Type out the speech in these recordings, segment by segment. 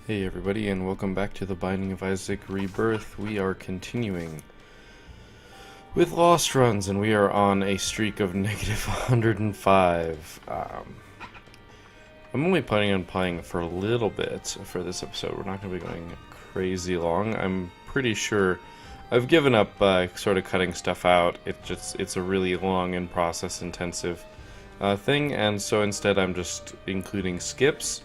Hey everybody, and welcome back to the Binding of Isaac Rebirth. We are continuing with Lost Runs, and we are on a streak of negative 105. I'm only planning on playing for a little bit for this episode. We're not going to be going crazy long. I'm pretty sure I've given up sort of cutting stuff out. It's a really long and process intensive thing, and so instead I'm just including skips.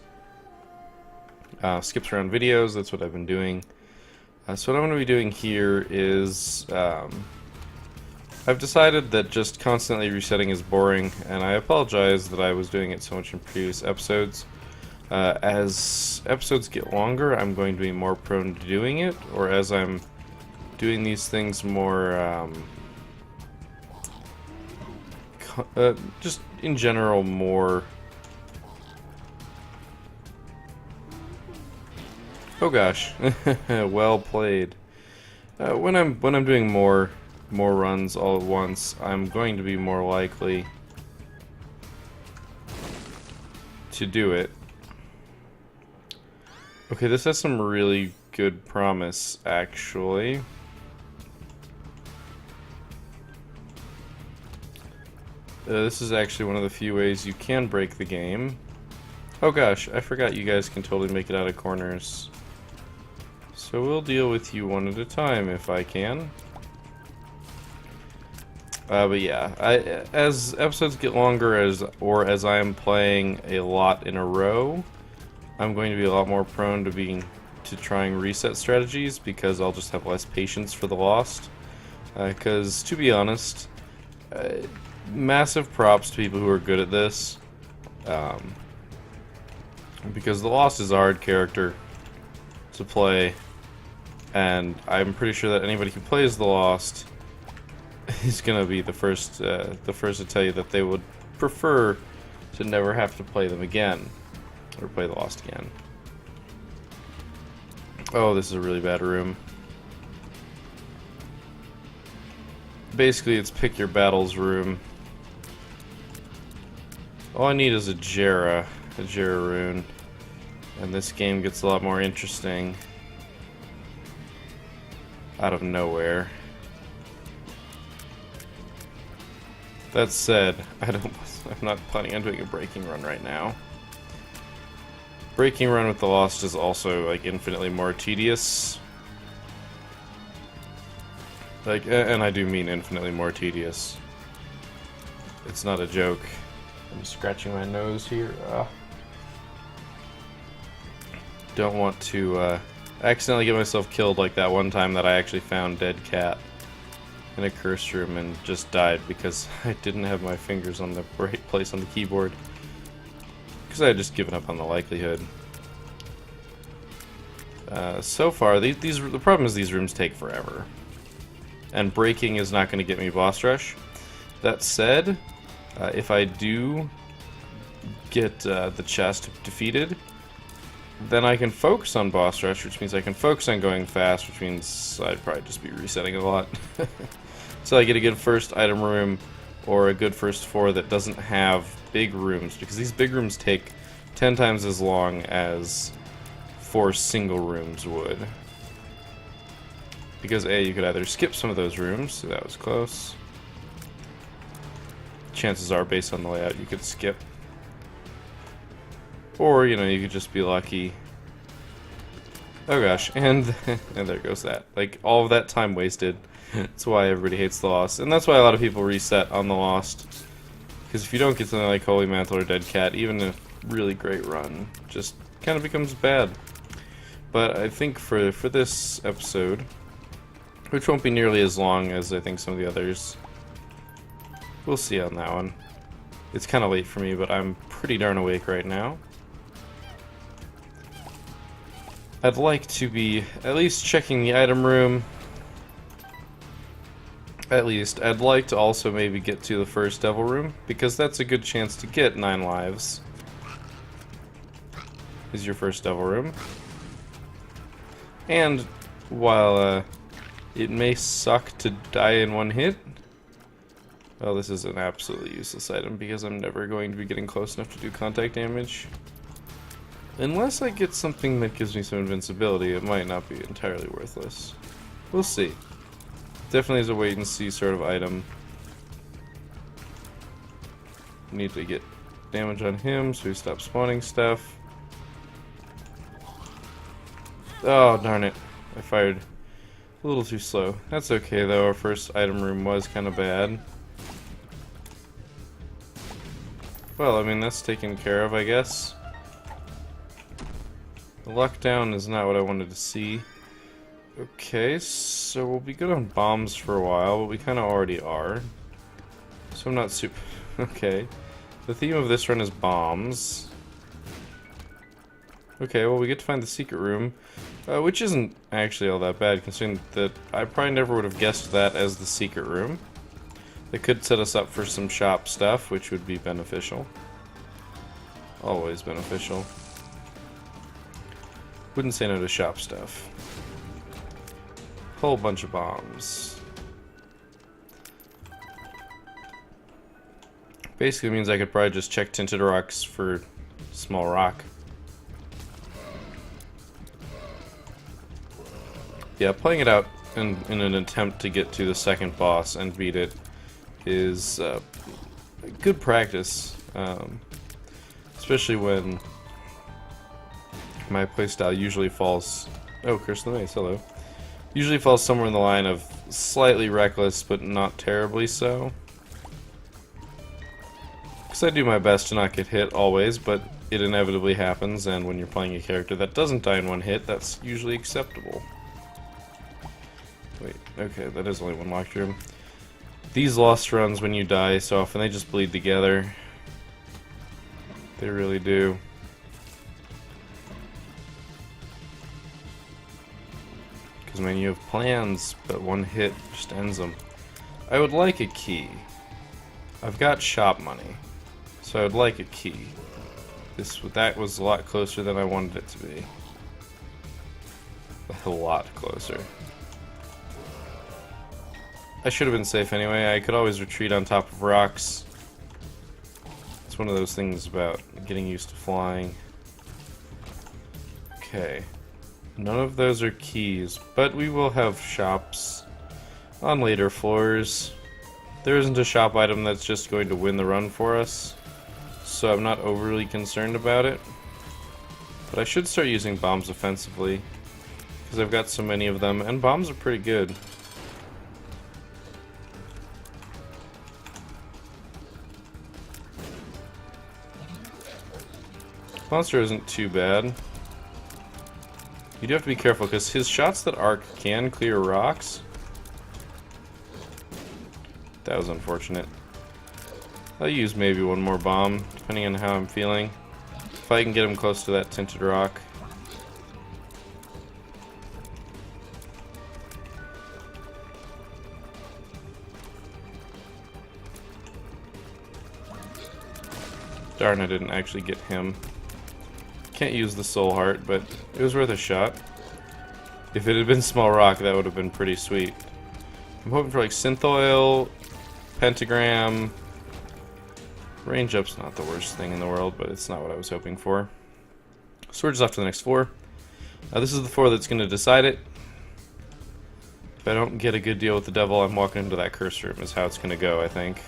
Skips around videos, that's what I've been doing. So what I'm going to be doing here is, I've decided that just constantly resetting is boring, and I apologize that I was doing it so much in previous episodes. As episodes get longer, I'm going to be more prone to doing it, or as I'm doing these things more, just in general more... Oh gosh, well played. When I'm doing more runs all at once, I'm going to be more likely to do it. Okay, this has some really good promise, actually. This is actually one of the few ways you can break the game. Oh gosh, I forgot you guys can totally make it out of corners. So we'll deal with you one at a time if I can. But yeah, as episodes get longer, as I am playing a lot in a row, I'm going to be a lot more prone to trying reset strategies because I'll just have less patience for the Lost. Because to be honest, massive props to people who are good at this. Because the Lost is a hard character to play. And I'm pretty sure that anybody who plays The Lost is gonna be the first to tell you that they would prefer to never have to play them again, or play The Lost again. Oh, this is a really bad room. Basically, it's pick your battles room. All I need is a Jera rune, and this game gets a lot more interesting. Out of nowhere. That said, I'm not planning on doing a breaking run right now. Breaking run with the Lost is also like infinitely more tedious. Like, and I do mean infinitely more tedious. It's not a joke. I'm scratching my nose here. Don't want to accidentally get myself killed like that one time that I actually found dead cat in a cursed room and just died because I didn't have my fingers on the right place on the keyboard because I had just given up on the likelihood. So far, the problem is these rooms take forever, and breaking is not going to get me boss rush. That said, if I do get the chest defeated, then I can focus on boss rush, which means I can focus on going fast, which means I'd probably just be resetting a lot. So I get a good first item room, or a good first 4 that doesn't have big rooms, because these big rooms take 10 times as long as 4 single rooms would. Because A, you could either skip some of those rooms, so that was close. Chances are, based on the layout, you could skip. Or, you know, you could just be lucky. Oh gosh, and there goes that. Like, all of that time wasted. That's why everybody hates The Lost. And that's why a lot of people reset on The Lost. Because if you don't get something like Holy Mantle or Dead Cat, even a really great run just kind of becomes bad. But I think for this episode, which won't be nearly as long as I think some of the others, we'll see on that one. It's kind of late for me, but I'm pretty darn awake right now. I'd like to be at least checking the item room. At least. I'd like to also maybe get to the first devil room, because that's a good chance to get 9 lives. Is your first devil room. And while it may suck to die in one hit, well, this is an absolutely useless item because I'm never going to be getting close enough to do contact damage. Unless I get something that gives me some invincibility, it might not be entirely worthless. We'll see. Definitely is a wait and see sort of item. Need to get damage on him so he stops spawning stuff. Oh, darn it. I fired a little too slow. That's okay though, our first item room was kind of bad. Well, I mean, that's taken care of, I guess. The lockdown is not what I wanted to see. Okay, so we'll be good on bombs for a while, but we kind of already are. So I'm not super... Okay. The theme of this run is bombs. Okay, well, we get to find the secret room, which isn't actually all that bad, considering that I probably never would have guessed that as the secret room. It could set us up for some shop stuff, which would be beneficial. Always beneficial. Wouldn't say no to shop stuff. Whole bunch of bombs. Basically means I could probably just check tinted rocks for small rock. Yeah, playing it out in an attempt to get to the second boss and beat it is good practice, especially when my playstyle usually falls... Oh, Curse the Maze, hello. Usually falls somewhere in the line of slightly reckless, but not terribly so. Because I do my best to not get hit always, but it inevitably happens, and when you're playing a character that doesn't die in one hit, that's usually acceptable. Wait, okay, that is only one locked room. These lost runs, when you die so often, they just bleed together. They really do. Because, man, you have plans, but one hit just ends them. I would like a key. I've got shop money, so I would like a key. That was a lot closer than I wanted it to be. A lot closer. I should have been safe anyway. I could always retreat on top of rocks. It's one of those things about getting used to flying. Okay. None of those are keys, but we will have shops on later floors. There isn't a shop item that's just going to win the run for us, so I'm not overly concerned about it. But I should start using bombs offensively, because I've got so many of them, and bombs are pretty good. Monster isn't too bad. You do have to be careful, because his shots that arc can clear rocks. That was unfortunate. I'll use maybe one more bomb, depending on how I'm feeling. If I can get him close to that tinted rock. Darn, I didn't actually get him. Can't use the soul heart, but it was worth a shot. If it had been small rock, that would have been pretty sweet. I'm hoping for like synth oil, pentagram. Range up's not the worst thing in the world, but it's not what I was hoping for. So we're just off to the next floor. This is the floor that's going to decide it. If I don't get a good deal with the devil, I'm walking into that curse room is how it's going to go, I think.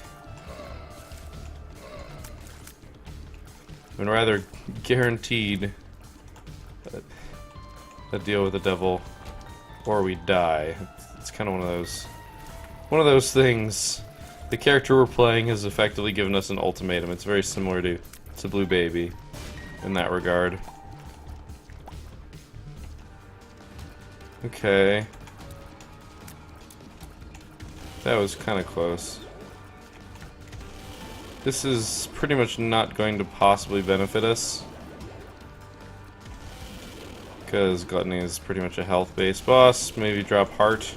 I'm rather guaranteed a deal with the devil, or we die. It's kind of one of those things. The character we're playing has effectively given us an ultimatum. It's very similar to Blue Baby in that regard. Okay. That was kind of close. This is pretty much not going to possibly benefit us, because Gluttony is pretty much a health-based boss. Maybe drop heart.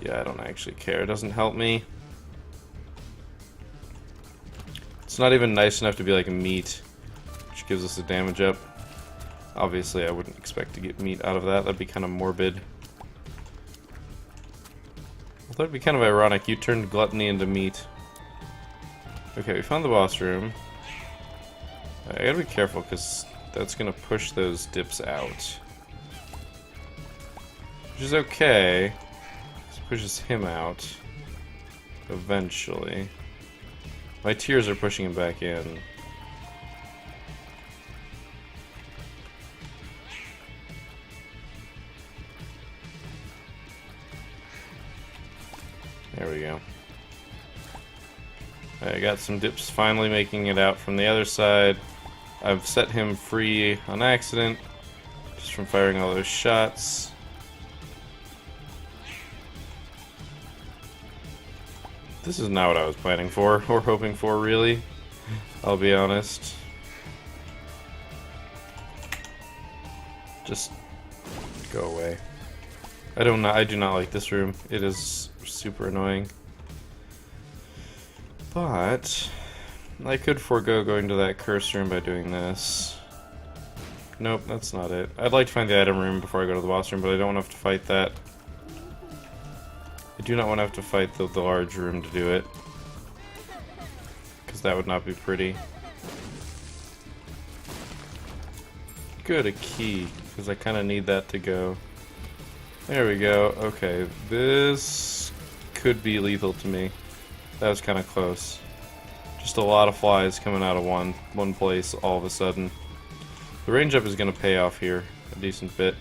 Yeah, I don't actually care. It doesn't help me. It's not even nice enough to be like a meat, which gives us a damage up. Obviously, I wouldn't expect to get meat out of that. That'd be kind of morbid. Well, that'd be kind of ironic. You turned Gluttony into meat. Okay, we found the boss room. I gotta be careful, because that's gonna push those dips out. Which is okay. This pushes him out. Eventually. My tiers are pushing him back in. There we go. I got some dips finally making it out from the other side. I've set him free on accident, just from firing all those shots. This is not what I was planning for, or hoping for, really. I'll be honest. Just go away. I do not like this room. It is super annoying. But I could forego going to that curse room by doing this. Nope, that's not it. I'd like to find the item room before I go to the boss room, but I don't want to have to fight that. I do not want to have to fight the large room to do it, because that would not be pretty. Good, a key, because I kind of need that to go. There we go. Okay, this could be lethal to me. That was kind of close. Just a lot of flies coming out of one place all of a sudden. The range up is going to pay off here a decent bit.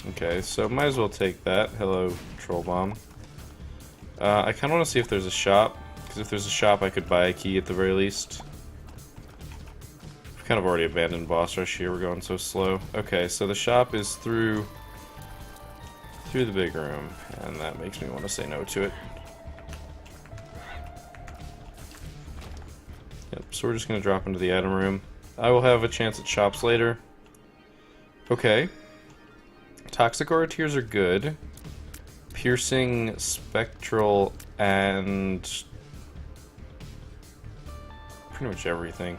Okay, so might as well take that. Hello, troll bomb. I kind of want to see if there's a shop, because if there's a shop I could buy a key at the very least. We've kind of already abandoned boss rush here, we're going so slow. Okay, so the shop is through the big room, and that makes me want to say no to it. Yep, so we're just going to drop into the item room. I will have a chance at shops later. Okay. Toxic aura tears are good. Piercing, spectral, and pretty much everything.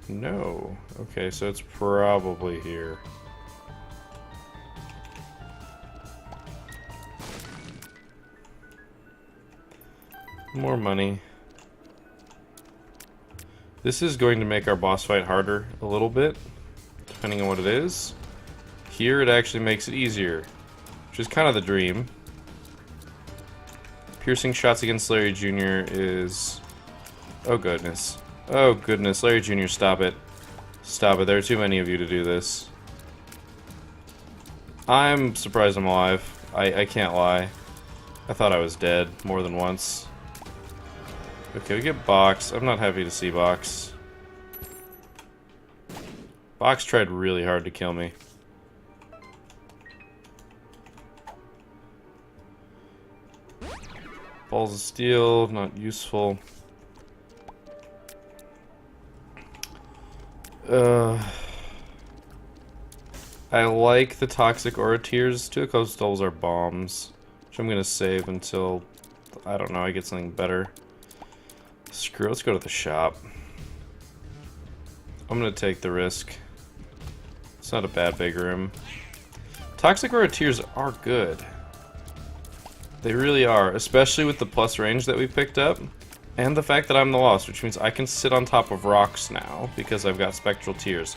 No. Okay, so it's probably here. More money. This is going to make our boss fight harder a little bit, depending on what it is. Here it actually makes it easier, which is kind of the dream. Piercing shots against Larry Jr. is... oh goodness. Oh goodness, Larry Jr., stop it. Stop it, there are too many of you to do this. I'm surprised I'm alive. I can't lie. I thought I was dead more than once. Okay, we get Box. I'm not happy to see Box. Box tried really hard to kill me. Balls of Steel, not useful. I like the Toxic Aura Tears. 2 of Close Doubles are bombs, which I'm gonna save until, I don't know, I get something better. Screw it, let's go to the shop. I'm gonna take the risk. It's not a bad big room. Toxic Aura Tears are good. They really are, especially with the plus range that we picked up. And the fact that I'm the Lost, which means I can sit on top of rocks now, because I've got Spectral Tears.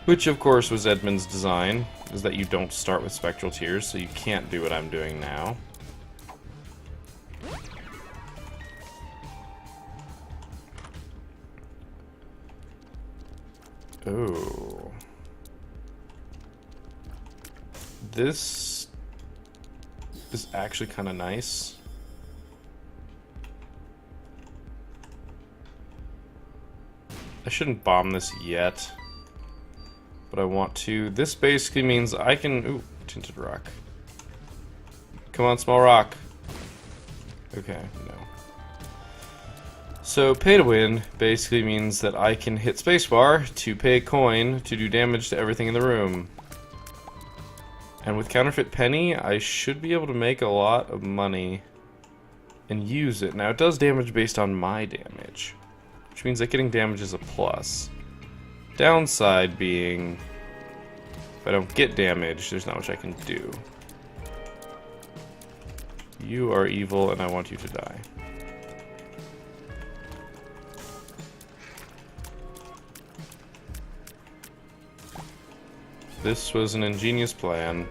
Which, of course, was Edmund's design, is that you don't start with Spectral Tears, so you can't do what I'm doing now. Oh. This is actually kind of nice. I shouldn't bomb this yet, but I want to. This basically means I can... ooh, tinted rock. Come on, small rock. Okay, no. So, pay to win basically means that I can hit spacebar to pay a coin to do damage to everything in the room. And with Counterfeit Penny, I should be able to make a lot of money and use it. Now, it does damage based on my damage, which means that getting damage is a plus. Downside being, if I don't get damage, there's not much I can do. You are evil, and I want you to die. This was an ingenious plan.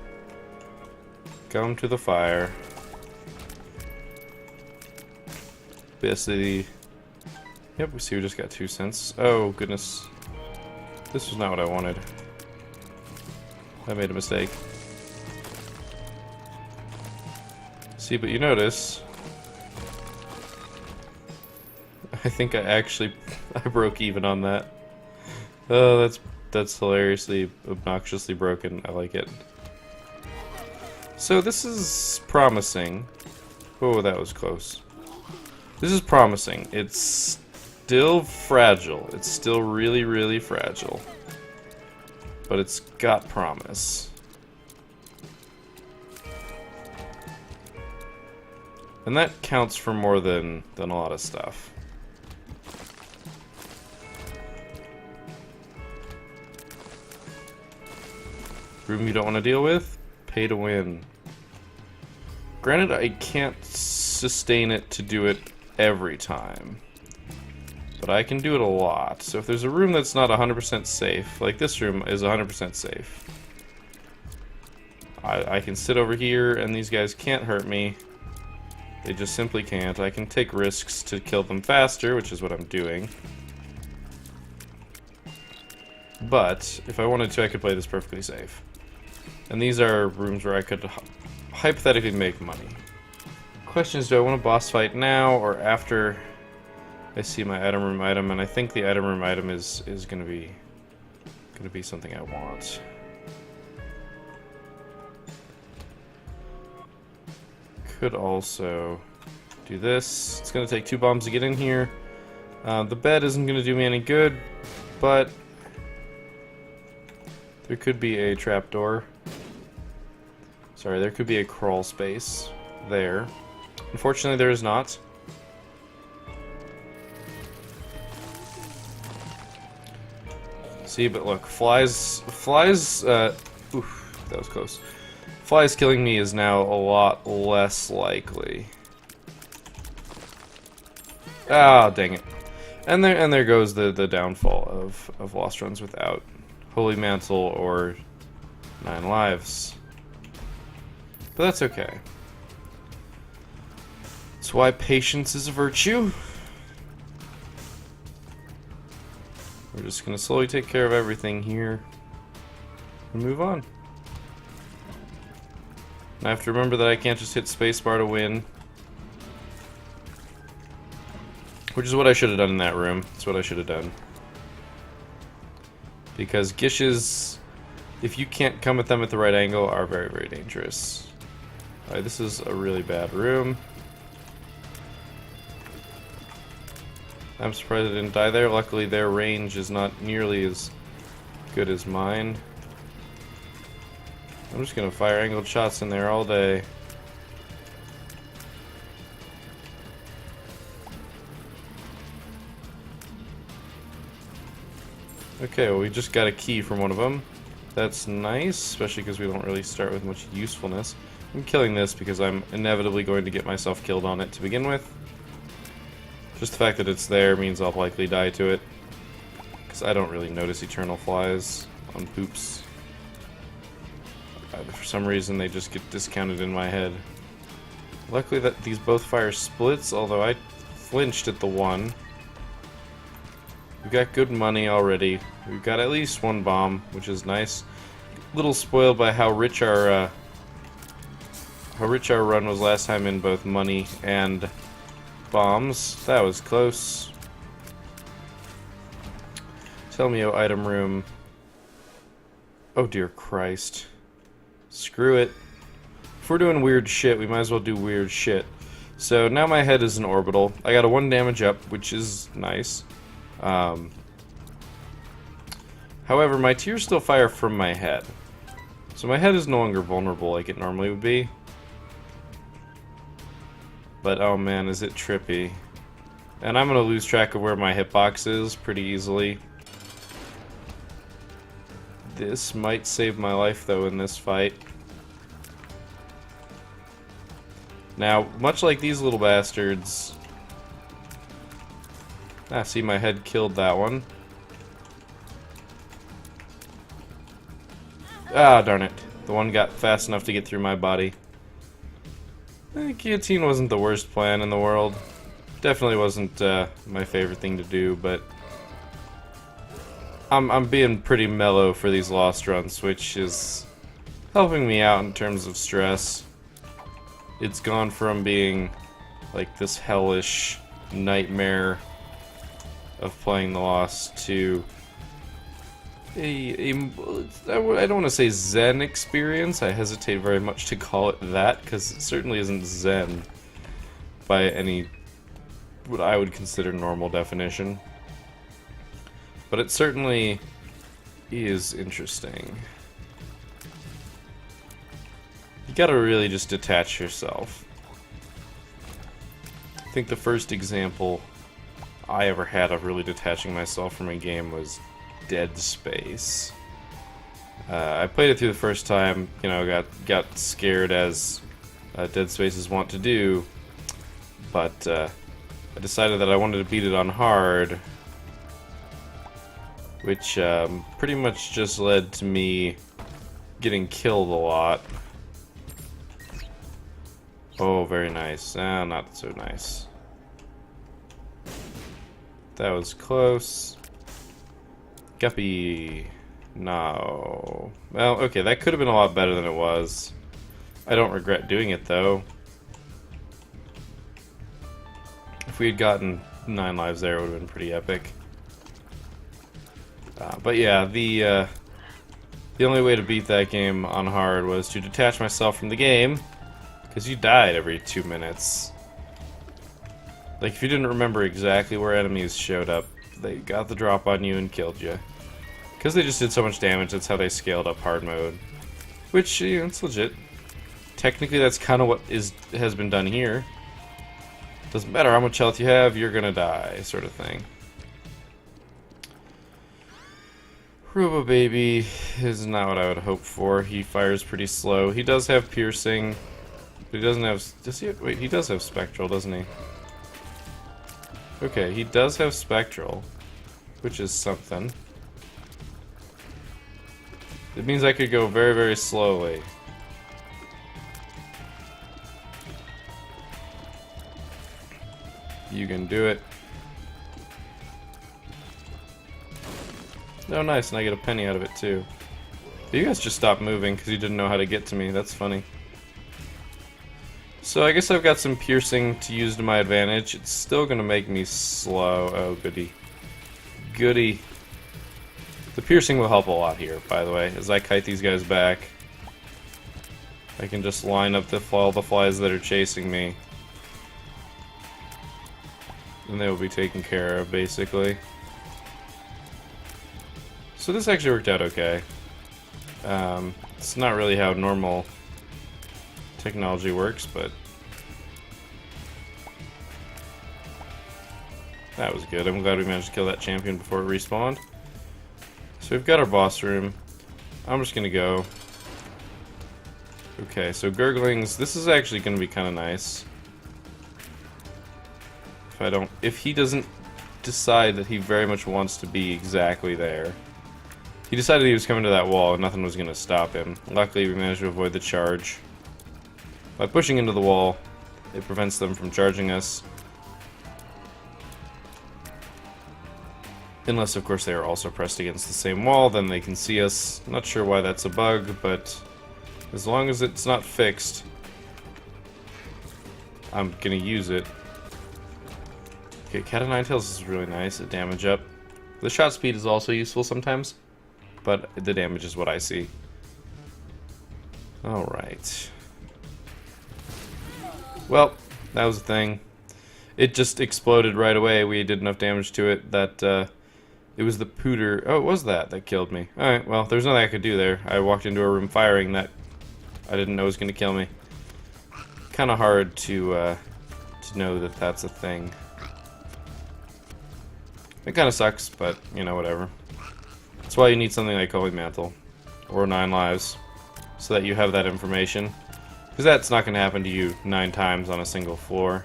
Come to the fire. Basically... Yep, we see we just got 2 cents. Oh, goodness. This was not what I wanted. I made a mistake. See, but you notice... I think I broke even on that. Oh, that's hilariously, obnoxiously broken. I like it. So this is promising. Oh, that was close. This is promising. It's still fragile. It's still really, really fragile. But it's got promise. And that counts for more than a lot of stuff. Room you don't want to deal with? Pay to win. Granted, I can't sustain it to do it every time. But I can do it a lot. So if there's a room that's not 100% safe, like this room is 100% safe. I can sit over here and these guys can't hurt me. They just simply can't. I can take risks to kill them faster, which is what I'm doing. But if I wanted to, I could play this perfectly safe. And these are rooms where I could hypothetically make money. Question is, do I want a boss fight now or after I see my item room item? And I think the item room item is gonna be something I want. Could also do this. It's gonna take 2 bombs to get in here. The bed isn't gonna do me any good, but there could be a trapdoor. Sorry, there could be a crawl space there. Unfortunately, there is not. See, but look, flies, oof, that was close. Flies killing me is now a lot less likely. Ah, dang it. And there goes the downfall of Lost Runs without Holy Mantle or 9 lives. But that's okay. That's why patience is a virtue. We're just gonna slowly take care of everything here and move on. And I have to remember that I can't just hit spacebar to win. Which is what I should have done in that room. That's what I should have done. Because Gishes, if you can't come at them at the right angle, are very, very dangerous. Alright, this is a really bad room. I'm surprised I didn't die there. Luckily, their range is not nearly as good as mine. I'm just gonna fire angled shots in there all day. Okay, well, we just got a key from one of them. That's nice, especially because we don't really start with much usefulness. I'm killing this because I'm inevitably going to get myself killed on it to begin with. Just the fact that it's there means I'll likely die to it. Because I don't really notice eternal flies on poops. For some reason they just get discounted in my head. Luckily that these both fire splits, although I flinched at the one. We've got good money already. We've got at least 1 bomb, which is nice. A little spoiled by how rich our run was last time in both money and bombs. That was close. Tell me, oh item room. Oh dear Christ. Screw it. If we're doing weird shit, we might as well do weird shit. So now my head is an orbital. I got a 1 damage up, which is nice. However, my tears still fire from my head. So my head is no longer vulnerable like it normally would be. But oh man, is it trippy. And I'm gonna lose track of where my hitbox is pretty easily. This might save my life though in this fight. Now, much like these little bastards... Ah, see, my head killed that one. Ah, darn it. The one got fast enough to get through my body. Guillotine wasn't the worst plan in the world. Definitely wasn't my favorite thing to do, but I'm being pretty mellow for these lost runs, which is helping me out in terms of stress. It's gone from being like this hellish nightmare of playing the Lost to I don't want to say Zen experience. I hesitate very much to call it that, because it certainly isn't Zen by any what I would consider normal definition. But it certainly is interesting. You gotta really just detach yourself. I think the first example I ever had of really detaching myself from a game was Dead Space. I played it through the first time, you know, got scared as Dead Spaces want to do, but I decided that I wanted to beat it on hard, which pretty much just led to me getting killed a lot. Oh, very nice. Not so nice. That was close. Guppy. No. Well, okay, that could have been a lot better than it was. I don't regret doing it, though. If we had gotten 9 lives there, it would have been pretty epic. But yeah, the only way to beat that game on hard was to detach myself from the game, because you died every 2 minutes. Like, if you didn't remember exactly where enemies showed up, they got the drop on you and killed you. Because they just did so much damage, that's how they scaled up hard mode. Which, you know, it's legit. Technically, that's kind of what has been done here. Doesn't matter how much health you have, you're gonna die, sort of thing. Robo Baby is not what I would hope for. He fires pretty slow. He does have piercing, but he doesn't have... Does he? Wait, he does have spectral, doesn't he? Okay, he does have spectral, which is something. It means I could go very, very slowly. You can do it. Oh, nice, and I get a penny out of it, too. But you guys just stopped moving because you didn't know how to get to me. That's funny. So I guess I've got some piercing to use to my advantage. It's still going to make me slow. Oh, goody. Goody. The piercing will help a lot here, by the way. As I kite these guys back, I can just line up all the flies that are chasing me. And they will be taken care of, basically. So this actually worked out okay. It's not really how normal technology works, but that was good. I'm glad we managed to kill that champion before it respawned. So we've got our boss room. I'm just gonna go. Okay, so gurglings. This is actually gonna be kind of nice. If he doesn't decide that he very much wants to be exactly there. He decided he was coming to that wall and nothing was gonna stop him. Luckily, we managed to avoid the charge. By pushing into the wall, it prevents them from charging us. Unless, of course, they are also pressed against the same wall, then they can see us. Not sure why that's a bug, but as long as it's not fixed, I'm gonna use it. Okay, Cat of Nine Tails is really nice at damage up. The shot speed is also useful sometimes, but the damage is what I see. Alright. Well, that was a thing. It just exploded right away. We did enough damage to it that it was the pooter. Oh, it was that killed me. Alright, well, there's nothing I could do there. I walked into a room firing that I didn't know was going to kill me. Kind of hard to know that that's a thing. It kind of sucks, but, you know, whatever. That's why you need something like Holy Mantle. Or 9 lives. So that you have that information. Because that's not going to happen to you 9 times on a single floor.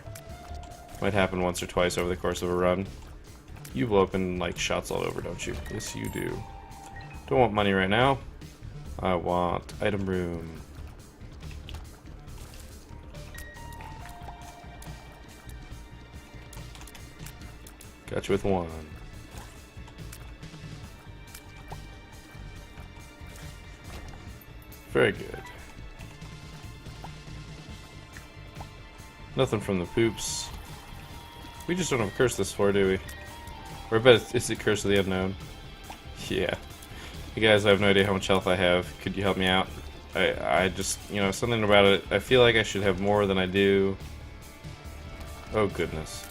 Might happen once or twice over the course of a run. You blow up in, like, shots all over, don't you? Yes, you do. Don't want money right now. I want item room. Got you with one. Very good. Nothing from the poops. We just don't have a curse this far, do we? Or I bet it's the curse of the unknown. Yeah. You guys, I have no idea how much health I have. Could you help me out? I just, you know, something about it. I feel like I should have more than I do. Oh, goodness.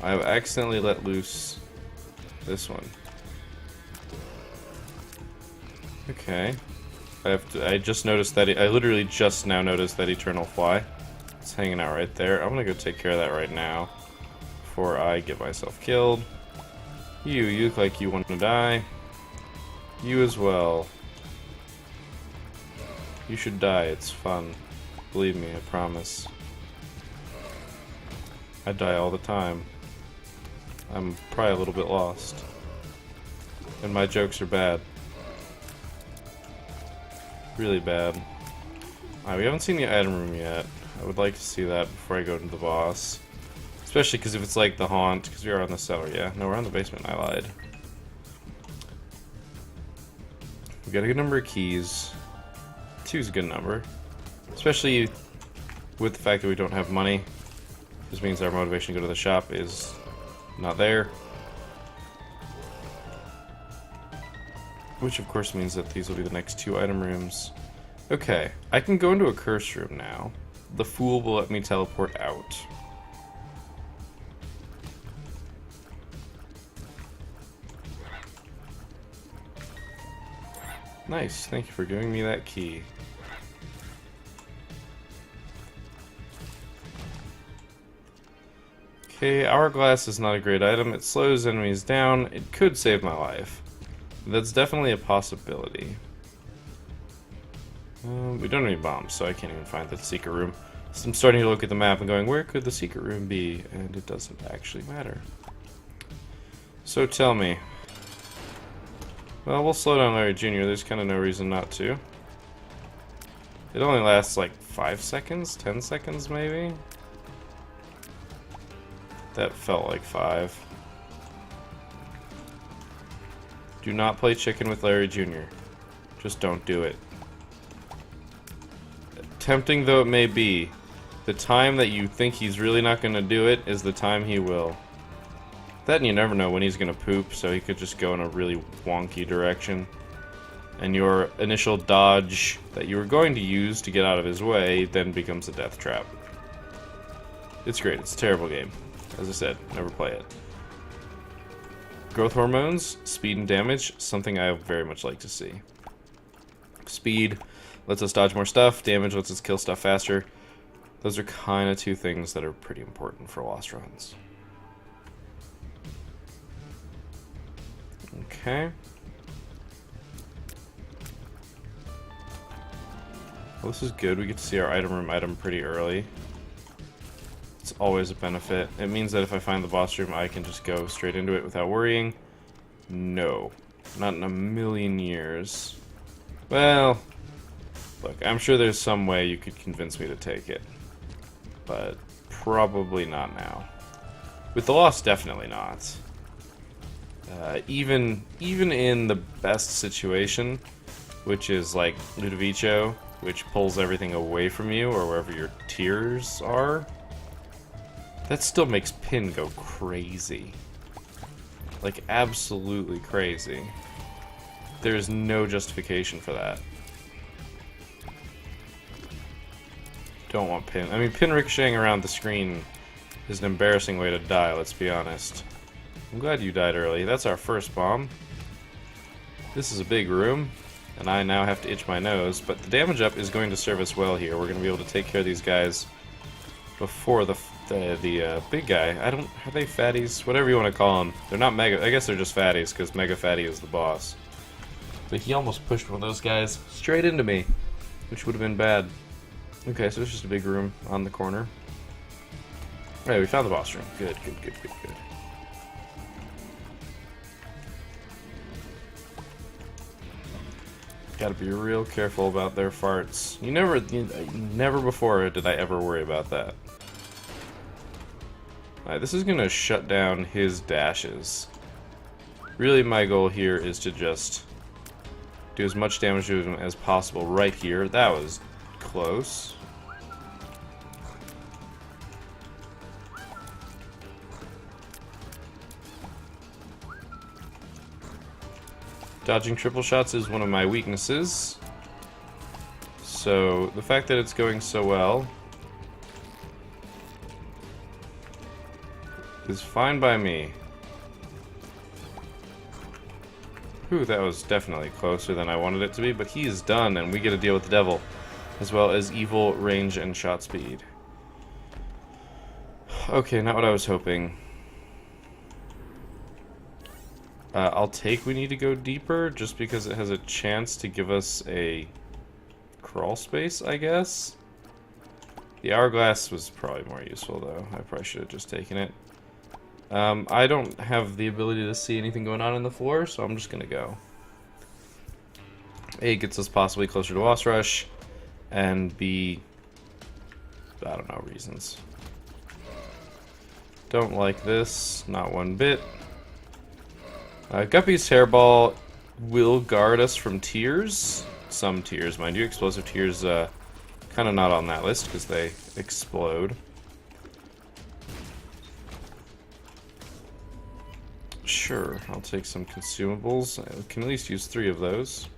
I've accidentally let loose this one. Okay. I just noticed that I literally just now noticed that eternal fly. It's hanging out right there. I'm gonna go take care of that right now before I get myself killed. You look like you want to die. You as well. You should die. It's fun. Believe me, I promise. I die all the time. I'm probably a little bit lost. And my jokes are bad. Really bad. Alright, we haven't seen the item room yet. I would like to see that before I go to the boss. Especially because if it's like the haunt, because we are on the cellar, yeah. No, we're on the basement, I lied. We got a good number of keys. 2 is a good number. Especially with the fact that we don't have money. This means our motivation to go to the shop is not there. Which of course means that these will be the next 2 item rooms. Okay, I can go into a curse room now. The fool will let me teleport out. Nice, thank you for giving me that key. Okay, hourglass is not a great item. It slows enemies down. It could save my life. That's definitely a possibility. We don't have any bombs, so I can't even find the secret room. So I'm starting to look at the map and going, where could the secret room be? And it doesn't actually matter. So tell me. Well, we'll slow down Larry Jr. There's kind of no reason not to. It only lasts like 5 seconds? 10 seconds, maybe? That felt like 5. Do not play chicken with Larry Jr. Just don't do it. Tempting though it may be, the time that you think he's really not going to do it is the time he will. That and you never know when he's going to poop, so he could just go in a really wonky direction. And your initial dodge that you were going to use to get out of his way then becomes a death trap. It's great. It's a terrible game. As I said, never play it. Growth hormones, speed and damage, something I very much like to see. Speed lets us dodge more stuff, damage lets us kill stuff faster. Those are kind of 2 things that are pretty important for Lost runs. Okay. Well, this is good. We get to see our item room item pretty early. It's always a benefit. It means that if I find the boss room, I can just go straight into it without worrying. No. Not in a million years. Well, look, I'm sure there's some way you could convince me to take it. But probably not now. With the Lost, definitely not. Even in the best situation, which is like Ludovico, which pulls everything away from you, or wherever your tears are, that still makes Pin go crazy. Like, absolutely crazy. There's no justification for that. Don't want Pin. I mean, Pin ricocheting around the screen is an embarrassing way to die, let's be honest. I'm glad you died early. That's our first bomb. This is a big room, and I now have to itch my nose, but the damage up is going to serve us well here. We're going to be able to take care of these guys before the big guy. Are they fatties? Whatever you want to call them. They're not mega, I guess they're just fatties, because Mega Fatty is the boss. But he almost pushed one of those guys straight into me, which would have been bad. Okay, so it's just a big room on the corner. Alright, we found the boss room. Good, good, good, good, good. Gotta be real careful about their farts. Never before did I ever worry about that. Alright, this is gonna shut down his dashes. Really, my goal here is to just do as much damage to him as possible right here. That was close. Dodging triple shots is one of my weaknesses. So, the fact that it's going so well is fine by me. Whew, that was definitely closer than I wanted it to be, but he is done, and we get to deal with the devil, as well as evil range and shot speed. Okay, not what I was hoping. I'll take we need to go deeper, just because it has a chance to give us a crawl space, I guess. The hourglass was probably more useful, though. I probably should have just taken it. I don't have the ability to see anything going on in the floor, so I'm just gonna go. A, gets us possibly closer to boss rush, and B, I don't know, reasons. Don't like this, not one bit. Guppy's hairball will guard us from tears. Some tears, mind you. Explosive tears, kind of not on that list, because they explode. Sure, I'll take some consumables. I can at least use 3 of those.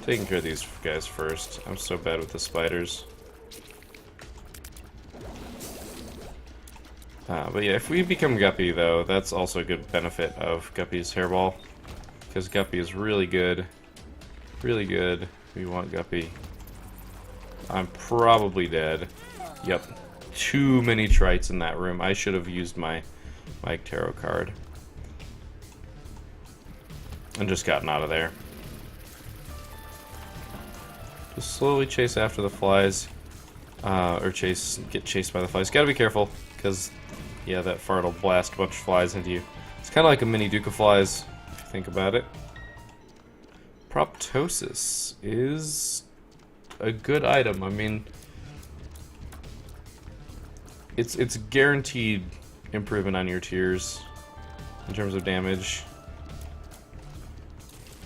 Taking care of these guys first. I'm so bad with the spiders. But yeah, if we become Guppy, though, that's also a good benefit of Guppy's hairball. Because Guppy is really good. Really good. We want Guppy. I'm probably dead. Yep. Too many trites in that room. I should have used my Mike Tarot card. And just gotten out of there. Just slowly chase after the flies. Or get chased by the flies. Gotta be careful, because, yeah, that fart will blast a bunch of flies into you. It's kind of like a mini Duke of Flies, if you think about it. Proptosis is a good item. I mean, it's guaranteed improvement on your tiers in terms of damage,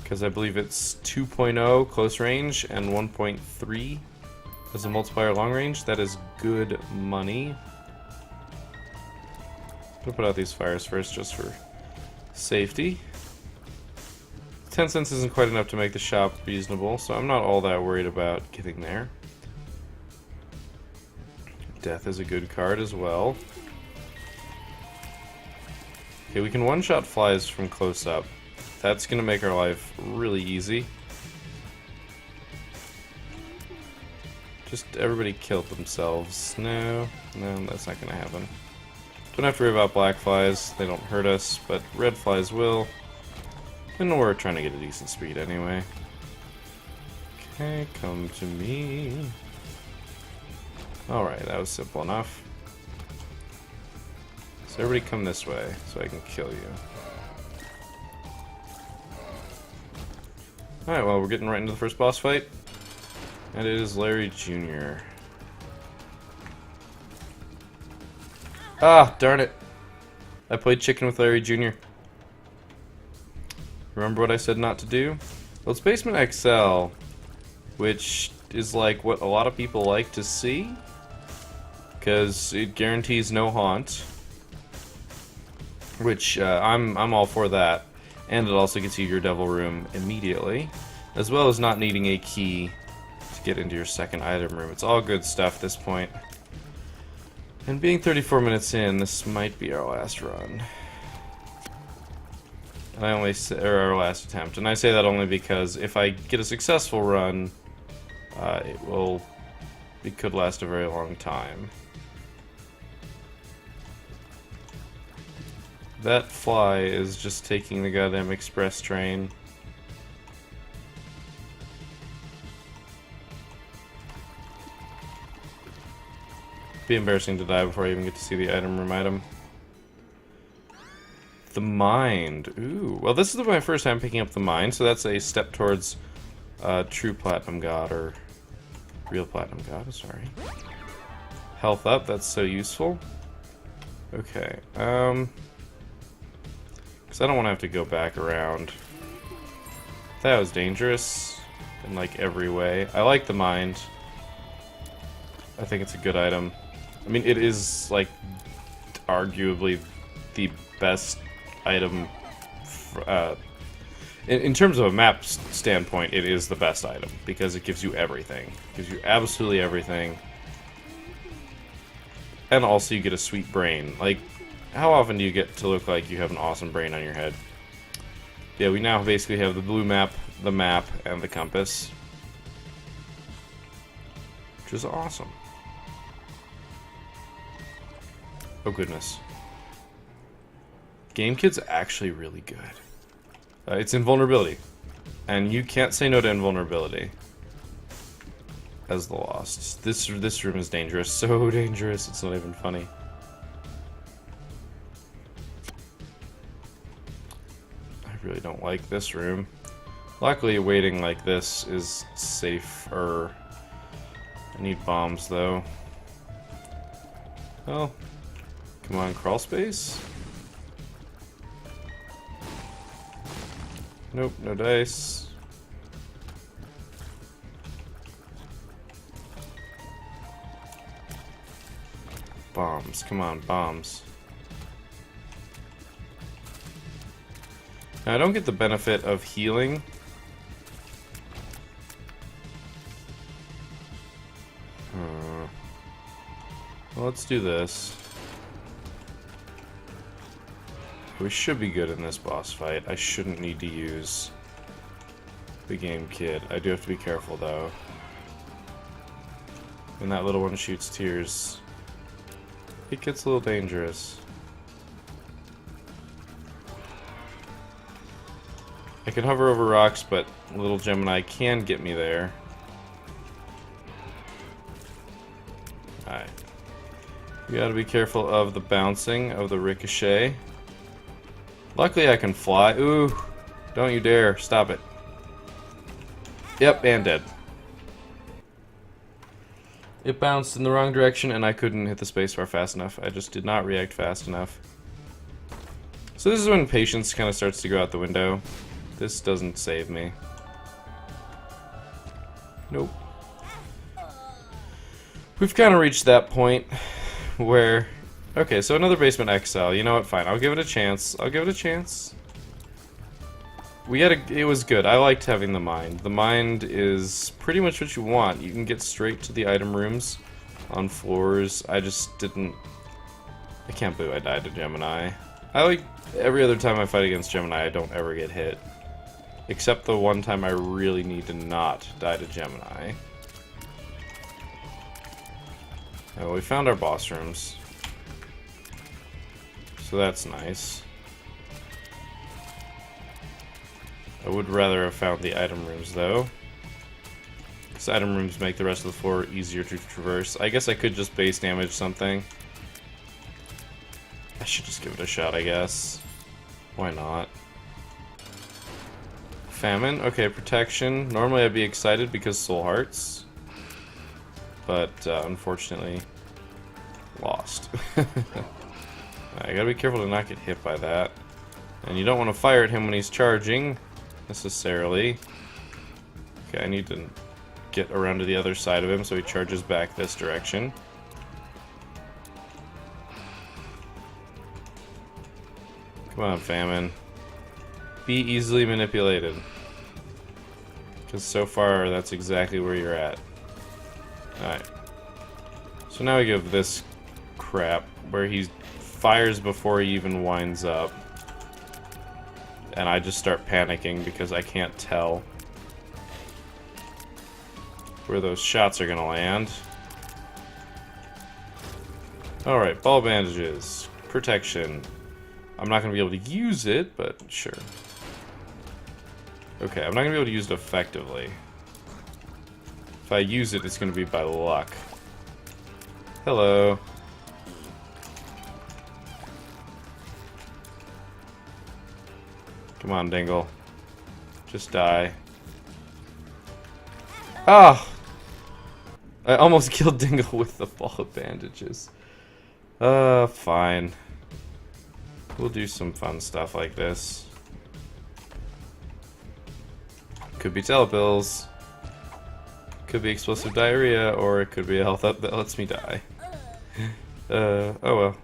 because I believe it's 2.0 close range and 1.3 as a multiplier long range. That is good money. I'm gonna put out these fires first just for safety. 10 cents isn't quite enough to make the shop reasonable, so I'm not all that worried about getting there. Death is a good card as well. Okay, we can one-shot flies from close up. That's gonna make our life really easy. Just everybody killed themselves. No, that's not gonna happen. Don't have to worry about black flies. They don't hurt us, but red flies will. And we're trying to get a decent speed anyway. Okay, come to me. Alright, that was simple enough. So everybody come this way, so I can kill you. Alright, well, we're getting right into the first boss fight. And it is Larry Jr. Ah, darn it. I played chicken with Larry Jr. Remember what I said not to do? Well, it's Basement XL, which is like what a lot of people like to see, because it guarantees no haunt, which I'm all for that, and it also gets you your devil room immediately, as well as not needing a key to get into your second item room. It's all good stuff at this point. And being 34 minutes in, this might be our last run. And I only say, or our last attempt, and I say that only because if I get a successful run, it could last a very long time. That fly is just taking the goddamn express train. It'd be embarrassing to die before I even get to see the item room item. The the mind. Ooh, well, this is my first time picking up the mind, so that's a step towards true platinum god, or real platinum god, sorry. Health up, that's so useful. Okay, because I don't want to have to go back around. That was dangerous in like every way. I like the mind. I think it's a good item. I mean, it is like arguably the best item. In terms of a map standpoint, it is the best item because it gives you everything. It gives you absolutely everything. And also you get a sweet brain. Like, how often do you get to look like you have an awesome brain on your head? Yeah, we now basically have the blue map, the map, and the compass. Which is awesome. Oh goodness. GameKit's actually really good. It's invulnerability. And you can't say no to invulnerability. As the Lost. This room is dangerous. So dangerous, it's not even funny. I really don't like this room. Luckily, waiting like this is safer. I need bombs, though. Well, come on, crawl space? Nope, no dice. Bombs, come on, bombs. Now, I don't get the benefit of healing. Well, let's do this. We should be good in this boss fight. I shouldn't need to use the game kit. I do have to be careful, though. When that little one shoots tears, it gets a little dangerous. I can hover over rocks, but little Gemini can get me there. Alright. You gotta be careful of the bouncing, of the ricochet. Luckily I can fly. Ooh, don't you dare. Stop it. Yep, and dead. It bounced in the wrong direction and I couldn't hit the spacebar fast enough. I just did not react fast enough. So this is when patience kind of starts to go out the window. This doesn't save me. Nope. We've kind of reached that point where... Okay, so another basement exile. You know what? Fine. I'll give it a chance. I'll give it a chance. It was good. I liked having the mind. The mind is pretty much what you want. You can get straight to the item rooms on floors. I just didn't... I can't believe I died to Gemini. I like... Every other time I fight against Gemini, I don't ever get hit. Except the one time I really need to not die to Gemini. Oh, we found our boss rooms. So that's nice. I would rather have found the item rooms, though. Because item rooms make the rest of the floor easier to traverse. I guess I could just base damage something. I should just give it a shot, I guess. Why not? Famine? Okay, protection. Normally I'd be excited because soul hearts. But, unfortunately, lost. I gotta be careful to not get hit by that. And you don't want to fire at him when he's charging, necessarily. Okay, I need to get around to the other side of him so he charges back this direction. Come on, Famine. Be easily manipulated. Because so far, that's exactly where you're at. Alright. So now we give this crap where he fires before he even winds up. And I just start panicking because I can't tell where those shots are gonna land. Alright, ball bandages. Protection. I'm not gonna be able to use it, but sure. Okay, I'm not gonna be able to use it effectively. If I use it, it's gonna be by luck. Hello. Come on, Dingle. Just die. Ah! I almost killed Dingle with the ball of bandages. Fine. We'll do some fun stuff like this. Could be telepills. Could be explosive diarrhea, or it could be a health up that lets me die. Oh well.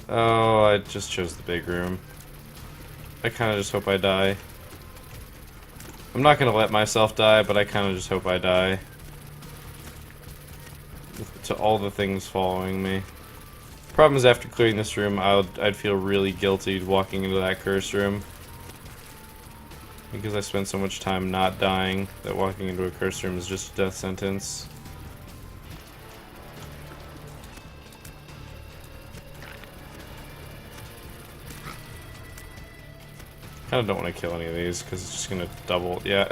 Oh, I just chose the big room. I kinda just hope I die. I'm not gonna let myself die, but I kinda just hope I die. To all the things following me. Problem is, after clearing this room, I'd feel really guilty walking into that cursed room. Because I spent so much time not dying, that walking into a cursed room is just a death sentence. Kinda don't want to kill any of these, because it's just gonna double. Yeah,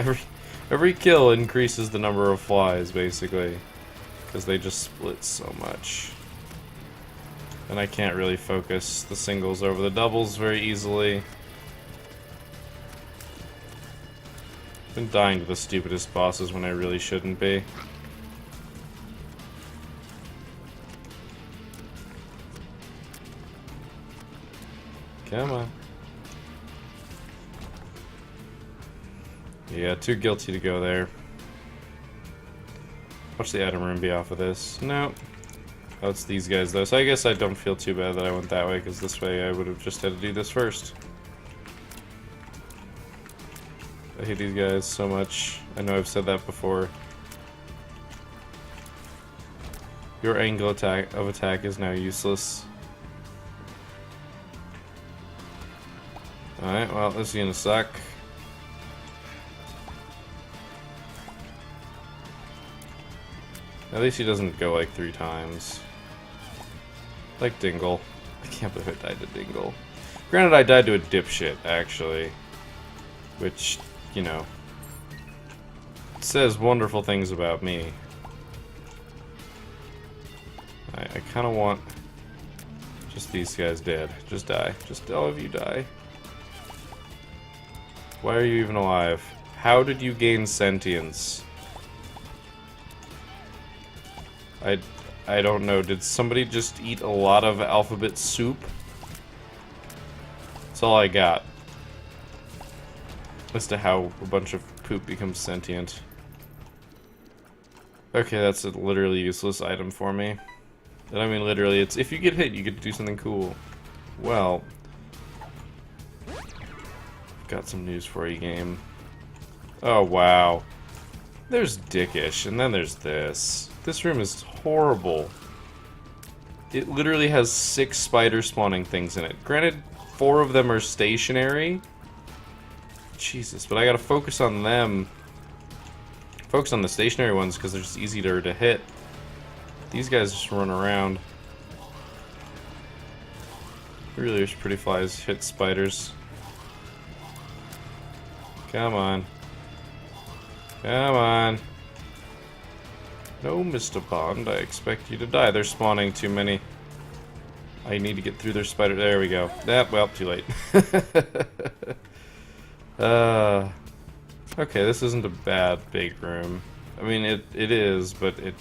every kill increases the number of flies, basically. Because they just split so much. And I can't really focus the singles over the doubles very easily. Been dying to the stupidest bosses when I really shouldn't be. Come on. Yeah, too guilty to go there. Watch the item room be off of this. No. Oh, it's these guys though, so I guess I don't feel too bad that I went that way, because this way I would have just had to do this first. I hate these guys so much. I know I've said that before. Your angle of attack is now useless. Alright, well, this is gonna suck. At least he doesn't go like 3 times. Like Dingle. I can't believe I died to Dingle. Granted, I died to a dipshit, actually. Which, you know, says wonderful things about me. I kind of want just these guys dead. Just die. Just all of you die. Why are you even alive? How did you gain sentience? I don't know. Did somebody just eat a lot of alphabet soup? That's all I got. As to how a bunch of poop becomes sentient. Okay, that's a literally useless item for me. And I mean literally, it's if you get hit, you get to do something cool. Well, got some news for you, game. Oh, wow. There's Dickish, and then there's this. This room is horrible. It literally has 6 spider spawning things in it. Granted, 4 of them are stationary. Jesus, but I gotta focus on them. Focus on the stationary ones because they're just easier to hit. These guys just run around. Really wish pretty flies hit spiders. Come on. Come on. No, Mr. Bond, I expect you to die. They're spawning too many. I need to get through their spider. There we go. Well, too late. Okay, this isn't a bad big room. I mean, it is, but it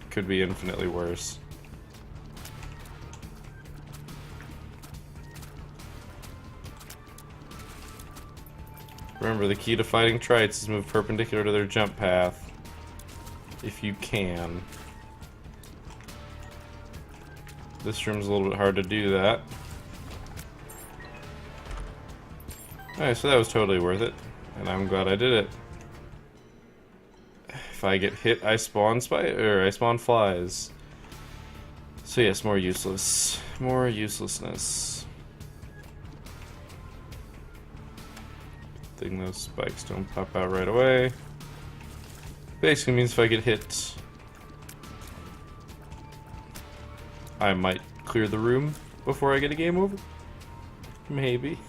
could be infinitely worse. Remember, the key to fighting trites is move perpendicular to their jump path. If you can. This room's a little bit hard to do that. Alright, so that was totally worth it. And I'm glad I did it. If I get hit, I spawn I spawn flies. So yes, more useless. More uselessness. Good thing those spikes don't pop out right away. Basically means if I get hit, I might clear the room before I get a game over. Maybe.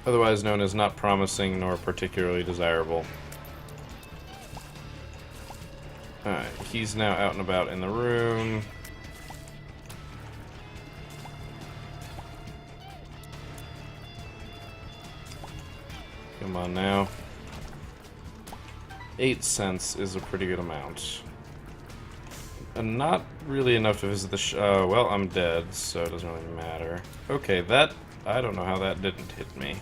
Otherwise known as not promising nor particularly desirable. Alright, he's now out and about in the room. Come on now. 8 cents is a pretty good amount. And not really enough to visit the well, I'm dead, so it doesn't really matter. Okay, that... I don't know how that didn't hit me.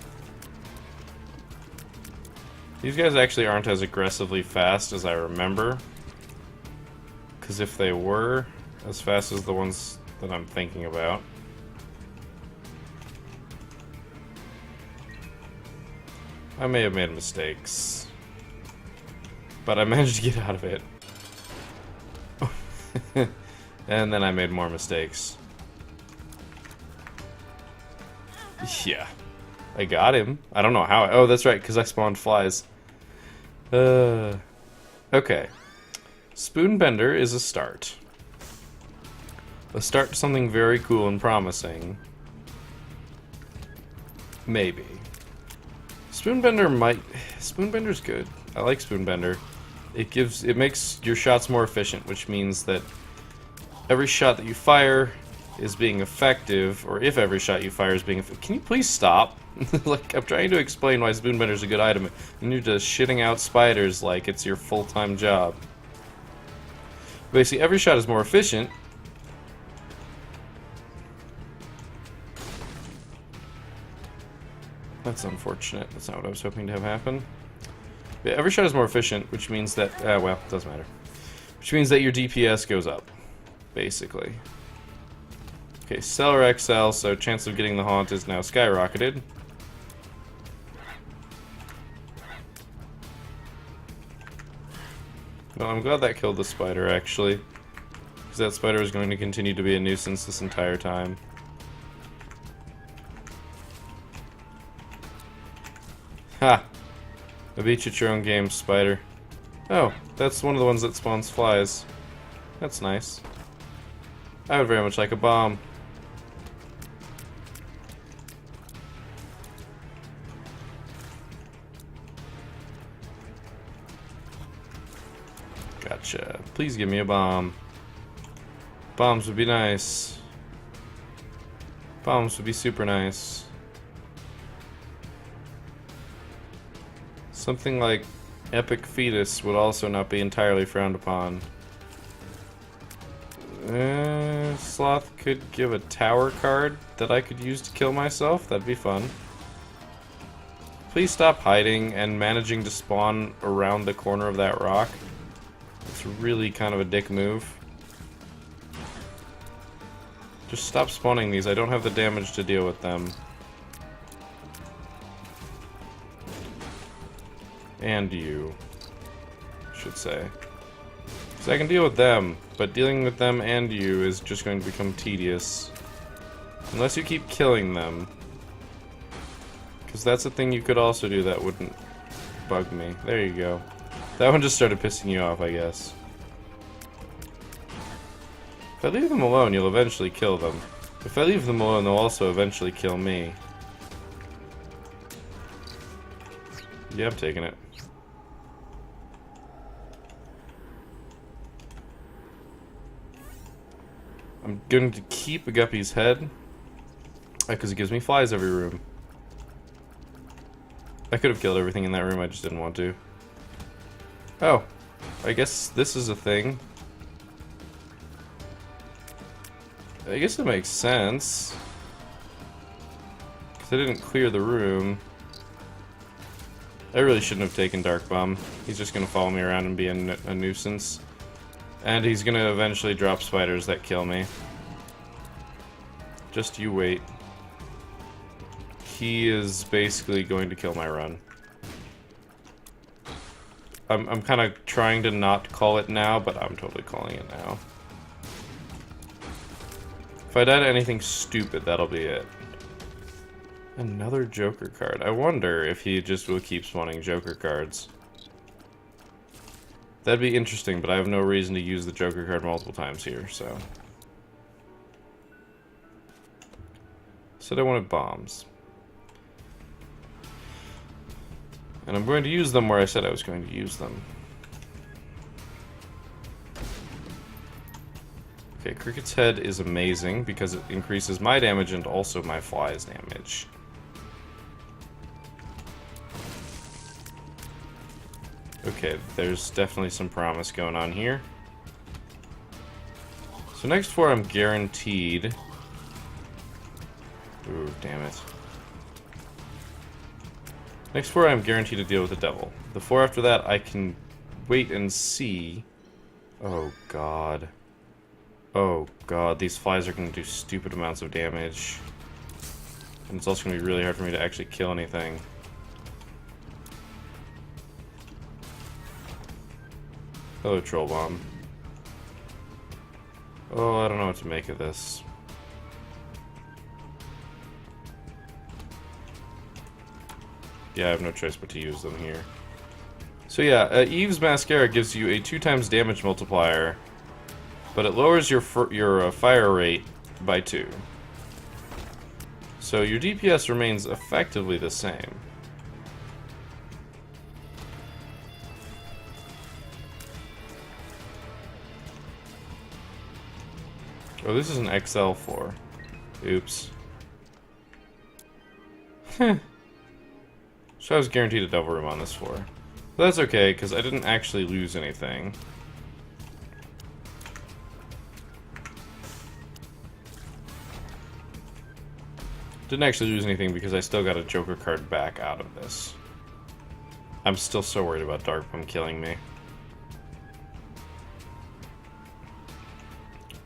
These guys actually aren't as aggressively fast as I remember. Because if they were as fast as the ones that I'm thinking about... I may have made mistakes. But I managed to get out of it. And then I made more mistakes. Yeah. I got him. I don't know how. Oh, that's right, because I spawned flies. Okay. Spoonbender is a start. A start to something very cool and promising. Maybe. Spoonbender might... Spoonbender's good. I like Spoonbender. It makes your shots more efficient, which means that every shot that you fire is being effective, or if every shot you fire is being effective. Can you please stop? Like, I'm trying to explain why Spoonbender's a good item, and you're just shitting out spiders like it's your full-time job. Basically, every shot is more efficient. That's unfortunate. That's not what I was hoping to have happen. Yeah, every shot is more efficient, which means that... well, it doesn't matter. Which means that your DPS goes up, basically. Okay, Cellar XL, so chance of getting the haunt is now skyrocketed. Well, I'm glad that killed the spider, actually. Because that spider is going to continue to be a nuisance this entire time. Ha! I beat you at your own game, spider. Oh, that's one of the ones that spawns flies. That's nice. I would very much like a bomb. Gotcha. Please give me a bomb. Bombs would be nice. Bombs would be super nice. Something like Epic Fetus would also not be entirely frowned upon. Sloth could give a tower card that I could use to kill myself. That'd be fun. Please stop hiding and managing to spawn around the corner of that rock. It's really kind of a dick move. Just stop spawning these. I don't have the damage to deal with them. And you, I should say. Because I can deal with them, but dealing with them and you is just going to become tedious. Unless you keep killing them. Because that's a thing you could also do that wouldn't bug me. There you go. That one just started pissing you off, I guess. If I leave them alone, you'll eventually kill them. If I leave them alone, they'll also eventually kill me. Yeah, I'm taking it. I'm going to keep a guppy's head, because it gives me flies every room. I could have killed everything in that room, I just didn't want to. Oh, I guess this is a thing. I guess it makes sense. Because I didn't clear the room. I really shouldn't have taken Dark Bomb. He's just going to follow me around and be a nuisance. And he's going to eventually drop spiders that kill me. Just you wait. He is basically going to kill my run. I'm kind of trying to not call it now, but I'm totally calling it now. If I die to anything stupid, that'll be it. Another Joker card. I wonder if he just will keep spawning Joker cards. That'd be interesting, but I have no reason to use the Joker card multiple times here, so. Said I wanted bombs. And I'm going to use them where I said I was going to use them. Okay, Cricket's Head is amazing because it increases my damage and also my fly's damage. Okay, there's definitely some promise going on here. So next 4 I'm guaranteed... Ooh, damn it. Next 4 I'm guaranteed to deal with the devil. The 4 after that I can wait and see. Oh god. Oh god, these flies are going to do stupid amounts of damage. And it's also going to be really hard for me to actually kill anything. Hello, Troll Bomb. Oh, I don't know what to make of this. Yeah, I have no choice but to use them here. So yeah, Eve's Mascara gives you a 2x damage multiplier, but it lowers your fire rate by 2. So your DPS remains effectively the same. Oh, this is an XL4. Oops. Heh. So I was guaranteed a double room on this floor. But that's okay, because I didn't actually lose anything. Didn't actually lose anything because I still got a Joker card back out of this. I'm still so worried about Dark Plum killing me.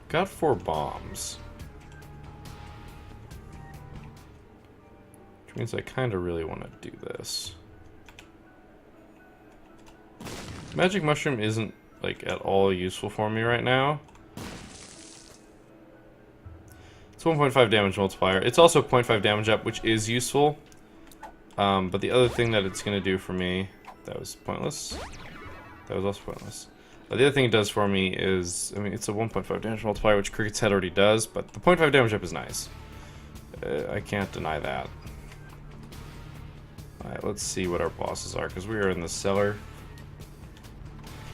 Got 4 bombs. Which means I kind of really want to do this. Magic Mushroom isn't, like, at all useful for me right now. It's 1.5 damage multiplier. It's also 0.5 damage up, which is useful. But the other thing that it's going to do for me... That was pointless. That was also pointless. The other thing it does for me is... I mean, it's a 1.5 damage multiplier, which Cricket's Head already does, but the 0.5 damage up is nice. I can't deny that. Alright, let's see what our bosses are, because we are in the cellar.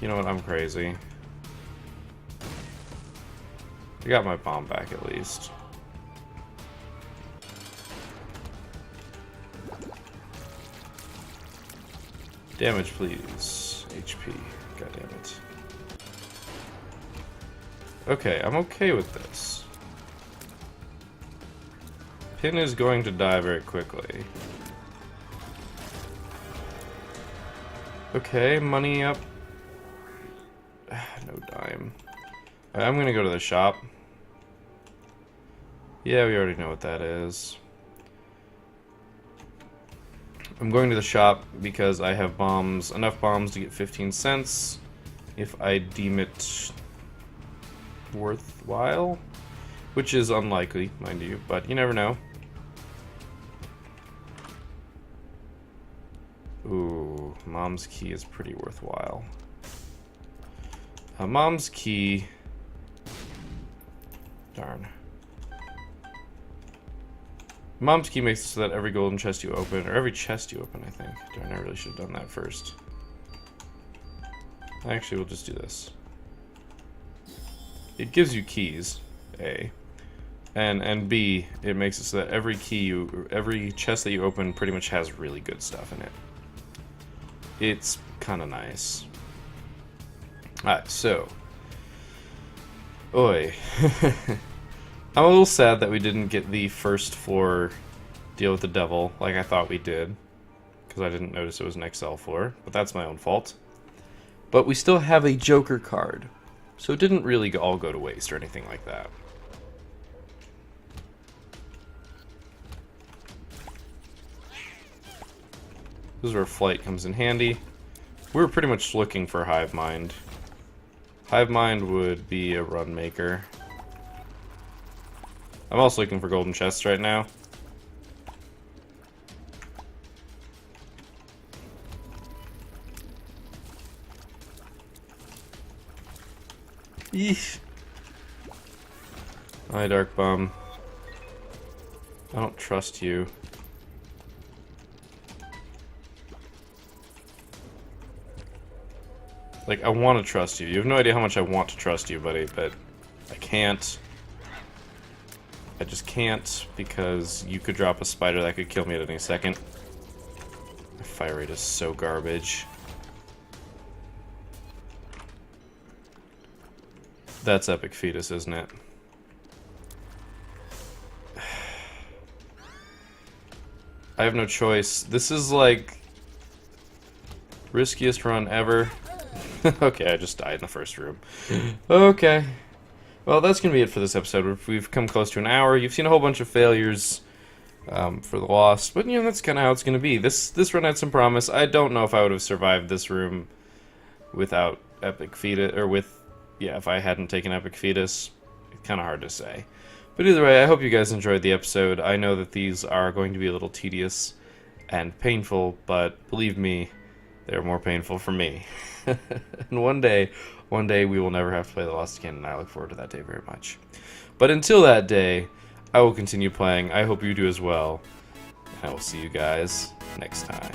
You know what? I'm crazy. I got my bomb back, at least. Damage, please. HP. God damn it. Okay, I'm okay with this. Pin is going to die very quickly. Okay, money up. No dime. Right, I'm gonna go to the shop. Yeah, we already know what that is. I'm going to the shop because I have bombs, enough bombs to get 15 cents if I deem it worthwhile, which is unlikely, mind you, but you never know. Ooh, Mom's Key is pretty worthwhile. Mom's Key... Darn. Mom's Key makes it so that every golden chest you open, or every chest you open, I think. Darn, I really should have done that first. Actually, we'll just do this. It gives you keys, A. And B, it makes it so that every every chest that you open pretty much has really good stuff in it. It's kind of nice. Alright, so. Oi. I'm a little sad that we didn't get the first floor deal with the devil like I thought we did. Because I didn't notice it was an XL floor, but that's my own fault. But we still have a Joker card. So it didn't really all go to waste or anything like that. This is where flight comes in handy. We were pretty much looking for Hive Mind. Hive Mind would be a run maker. I'm also looking for golden chests right now. Yeesh. Hi, Dark Bum. I don't trust you. Like, I want to trust you. You have no idea how much I want to trust you, buddy, but I can't. I just can't, because you could drop a spider that could kill me at any second. My fire rate is so garbage. That's epic fetus, isn't it? I have no choice. This is like riskiest run ever. Okay, I just died in the first room. Okay. Well, that's going to be it for this episode. We've come close to an hour. You've seen a whole bunch of failures for the Lost, but, you know, that's kind of how it's going to be. This run had some promise. I don't know if I would have survived this room without Epic Fetus, or with, yeah, if I hadn't taken Epic Fetus. It's kind of hard to say. But either way, I hope you guys enjoyed the episode. I know that these are going to be a little tedious and painful, but believe me, they're more painful for me. And one day we will never have to play The Lost again, and I look forward to that day very much. But until that day, I will continue playing. I hope you do as well. And I will see you guys next time.